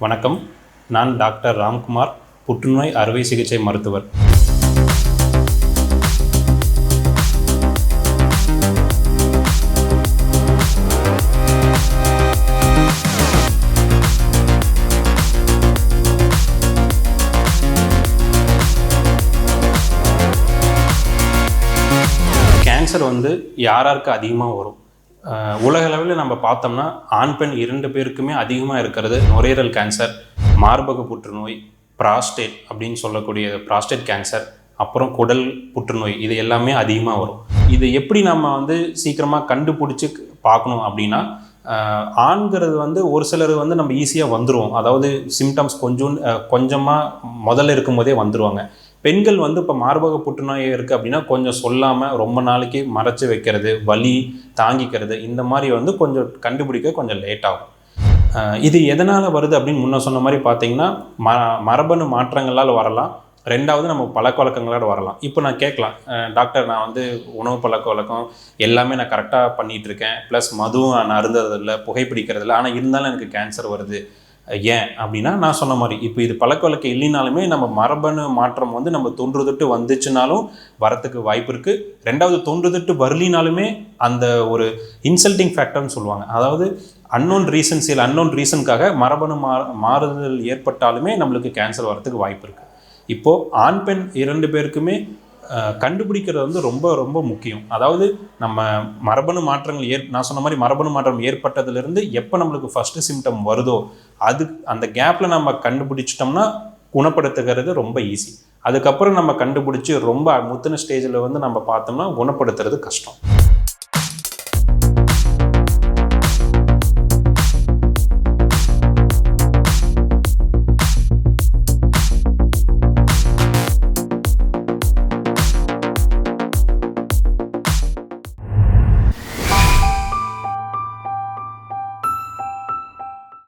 வணக்கம். நான் டாக்டர் ராம்குமார், புற்றுநோய் அறுவை சிகிச்சை மருத்துவர். கேன்சர் யாராருக்கு அதிகமாக வரும்? உலக அளவில் நம்ம பார்த்தோம்னா ஆண் பெண் 2 பேருக்குமே அதிகமாக இருக்கிறது நுரையீரல் கேன்சர், மார்பக புற்றுநோய், பிராஸ்டேட் அப்படின்னு சொல்லக்கூடிய பிராஸ்டேட் கேன்சர், அப்புறம் குடல் புற்றுநோய். இது எல்லாமே அதிகமாக வரும். இது எப்படி நம்ம சீக்கிரமாக கண்டுபிடிச்சி பார்க்கணும் அப்படின்னா, ஆண்கிறது ஒரு சிலர் நம்ம ஈஸியாக வந்துடுவோம். அதாவது சிம்டம்ஸ் கொஞ்சமாக முதல்ல இருக்கும்போதே வந்துடுவாங்க. பெண்கள் இப்போ மார்பக புற்றுநோய் இருக்குது அப்படின்னா கொஞ்சம் சொல்லாமல் ரொம்ப நாளைக்கு மறைச்சி வைக்கிறது, வலி தாங்கிக்கிறது, இந்த மாதிரி கொஞ்சம் கண்டுபிடிக்க கொஞ்சம் லேட் ஆகும். இது எதனால் வருது அப்படின்னு முன்ன சொன்ன மாதிரி பார்த்தீங்கன்னா, மரபணு மாற்றங்களால் வரலாம். 2வது நம்ம பழக்க வழக்கங்களோட வரலாம். இப்போ நான் கேட்கலாம், டாக்டர் நான் உணவு பழக்க வழக்கம் எல்லாமே நான் கரெக்டாக பண்ணிகிட்ருக்கேன், ப்ளஸ் மதுவும் நான் அருந்ததில்லை, புகைப்பிடிக்கிறதில்ல, ஆனால் இருந்தாலும் எனக்கு கேன்சர் வருது, ஏன் அப்படின்னா நான் சொன்ன மாதிரி இப்போ இது பழக்க வழக்கம் இல்லைனாலுமே நம்ம மரபணு மாற்றம் நம்ம தொன்றுதொட்டு வந்துச்சுனாலும் வரத்துக்கு வாய்ப்பு இருக்குது. 2வது தொன்றுதொட்டு வரலினாலுமே அந்த ஒரு இன்சல்ட்டிங் ஃபேக்டர்னு சொல்லுவாங்க. அதாவது அன்னோன் ரீசனுக்காக மரபணு மாறுதல் ஏற்பட்டாலுமே நம்மளுக்கு கேன்சர் வரத்துக்கு வாய்ப்பு இருக்குது. இப்போது ஆண் பெண் 2 பேருக்குமே கண்டுபிடிக்கிறது ரொம்ப ரொம்ப முக்கியம். அதாவது நம்ம மரபணு மாற்றங்கள் நான் சொன்ன மாதிரி மரபணு மாற்றம் ஏற்பட்டதுலேருந்து எப்போ நம்மளுக்கு ஃபஸ்ட்டு சிம்டம் வருதோ அந்த கேப்பில் நம்ம கண்டுபிடிச்சிட்டோம்னா குணப்படுத்துகிறது ரொம்ப ஈஸி. அதுக்கப்புறம் நம்ம கண்டுபிடிச்சி ரொம்ப முத்தின ஸ்டேஜில் நம்ம பார்த்தோம்னா குணப்படுத்துறது கஷ்டம்.